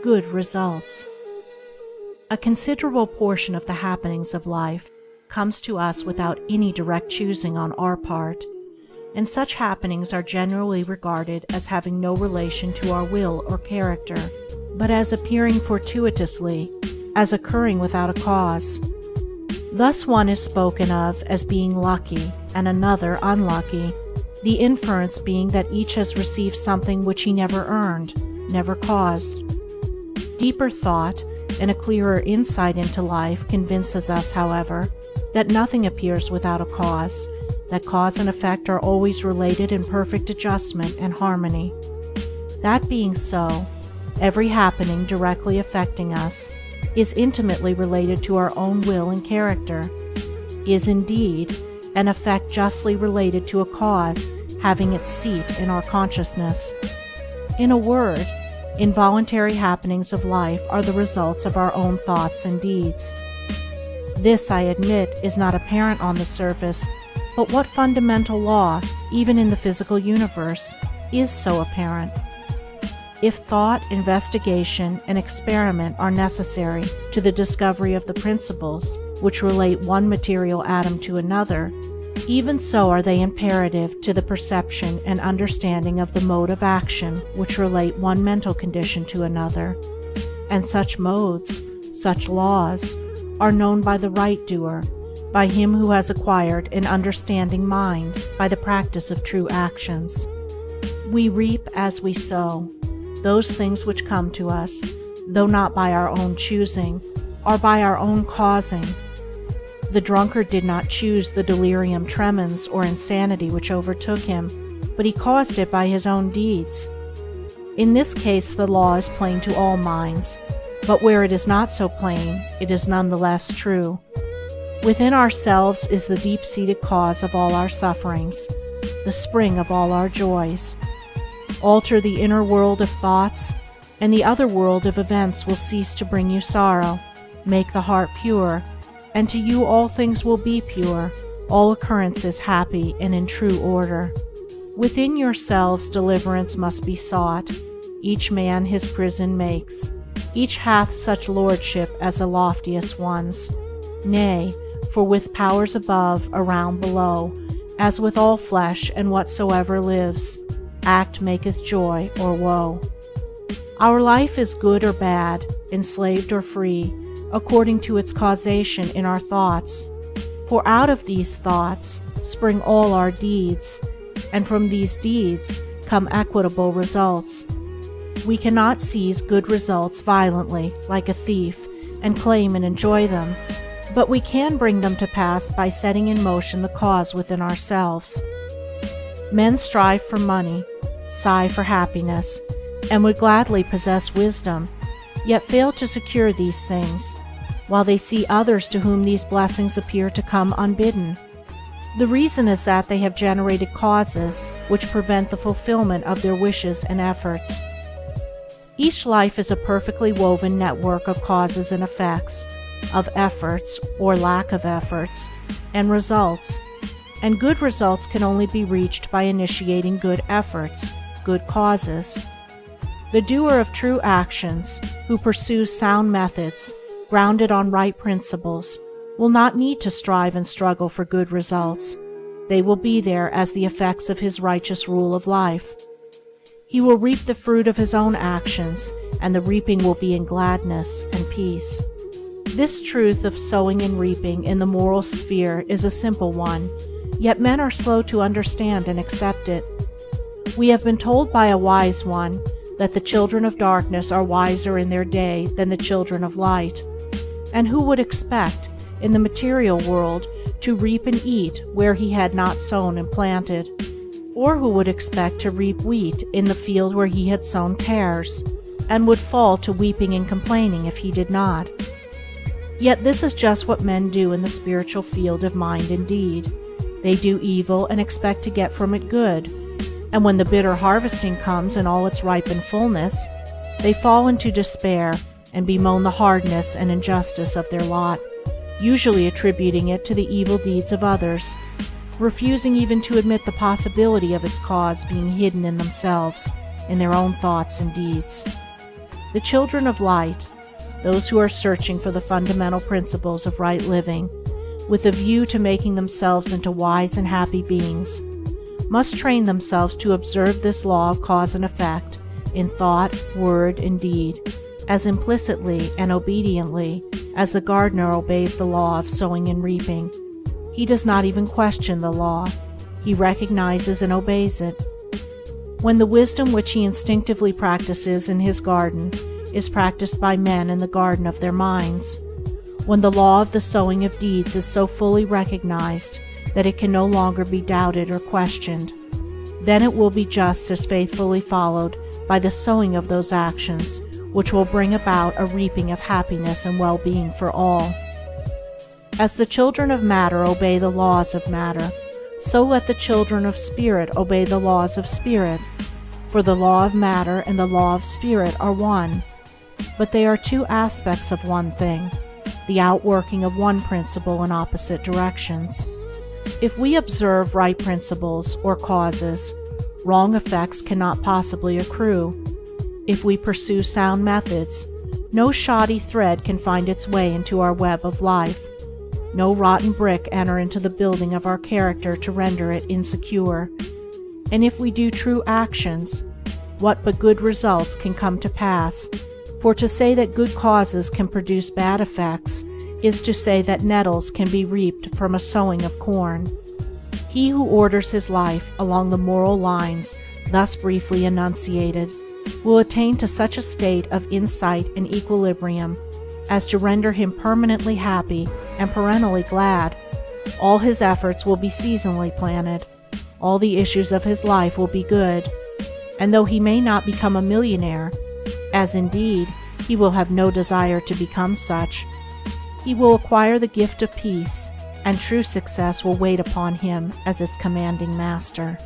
good results. A considerable portion of the happenings of life comes to us without any direct choosing on our part, and such happenings are generally regarded as having no relation to our will or character, but as appearing fortuitously, as occurring without a cause. Thus one is spoken of as being lucky and another unlucky, the inference being that each has received something which he never earned, never caused. Deeper thought and a clearer insight into life convinces us, however, that nothing appears without a cause, that cause and effect are always related in perfect adjustment and harmony. That being so, every happening directly affecting us is intimately related to our own will and character, is indeed an effect justly related to a cause having its seat in our consciousness. In a word, involuntary happenings of life are the results of our own thoughts and deeds. This, I admit, is not apparent on the surface, but what fundamental law, even in the physical universe, is so apparent? If thought, investigation, and experiment are necessary to the discovery of the principles which relate one material atom to another, even so are they imperative to the perception and understanding of the mode of action which relate one mental condition to another, and such modes, such laws, are known by the right doer, by him who has acquired an understanding mind by the practice of true actions. We reap as we sow. Those things which come to us, though not by our own choosing, are by our own causing. The drunkard did not choose the delirium tremens or insanity which overtook him, but he caused it by his own deeds. In this case the law is plain to all minds, but where it is not so plain, it is none the less true. Within ourselves is the deep-seated cause of all our sufferings, the spring of all our joys. Alter the inner world of thoughts, and the other world of events will cease to bring you sorrow. Make the heart pure, and to you all things will be pure, all occurrences happy and in true order. Within yourselves deliverance must be sought. Each man his prison makes. Each hath such lordship as the loftiest ones. Nay, for with powers above, around, below, as with all flesh and whatsoever lives, act maketh joy or woe. Our life is good or bad, enslaved or free, according to its causation in our thoughts. For out of these thoughts spring all our deeds, and from these deeds come equitable results. We cannot seize good results violently, like a thief, and claim and enjoy them, but we can bring them to pass by setting in motion the cause within ourselves. Men strive for money, sigh for happiness, and would gladly possess wisdom, yet fail to secure these things, while they see others to whom these blessings appear to come unbidden. The reason is that they have generated causes which prevent the fulfillment of their wishes and efforts. Each life is a perfectly woven network of causes and effects, of efforts or lack of efforts, and results, and good results can only be reached by initiating good efforts, good causes. The doer of true actions, who pursues sound methods, grounded on right principles, will not need to strive and struggle for good results. They will be there as the effects of his righteous rule of life. He will reap the fruit of his own actions, and the reaping will be in gladness and peace. This truth of sowing and reaping in the moral sphere is a simple one, yet men are slow to understand and accept it. We have been told by a wise one that the children of darkness are wiser in their day than the children of light. And who would expect, in the material world, to reap and eat where he had not sown and planted? Or who would expect to reap wheat in the field where he had sown tares, and would fall to weeping and complaining if he did not? Yet this is just what men do in the spiritual field of mind and deed. They do evil and expect to get from it good, and when the bitter harvesting comes in all its ripened fullness, they fall into despair and bemoan the hardness and injustice of their lot, usually attributing it to the evil deeds of others, refusing even to admit the possibility of its cause being hidden in themselves, in their own thoughts and deeds. The children of light, those who are searching for the fundamental principles of right living, with a view to making themselves into wise and happy beings, must train themselves to observe this law of cause and effect in thought, word, and deed, as implicitly and obediently as the gardener obeys the law of sowing and reaping. He does not even question the law. He recognizes and obeys it. When the wisdom which he instinctively practices in his garden is practiced by men in the garden of their minds, when the law of the sowing of deeds is so fully recognized that it can no longer be doubted or questioned, then it will be just as faithfully followed by the sowing of those actions which will bring about a reaping of happiness and well-being for all. As the children of matter obey the laws of matter, so let the children of spirit obey the laws of spirit, for the law of matter and the law of spirit are one, but they are two aspects of one thing, the outworking of one principle in opposite directions. If we observe right principles or causes, wrong effects cannot possibly accrue. If we pursue sound methods, no shoddy thread can find its way into our web of life, no rotten brick enter into the building of our character to render it insecure. And if we do true actions, what but good results can come to pass? For to say that good causes can produce bad effects is to say that nettles can be reaped from a sowing of corn. He who orders his life along the moral lines thus briefly enunciated will attain to such a state of insight and equilibrium as to render him permanently happy and perennially glad. All his efforts will be seasonally planted. All the issues of his life will be good. And though he may not become a millionaire, as indeed he will have no desire to become such, he will acquire the gift of peace, and true success will wait upon him as its commanding master.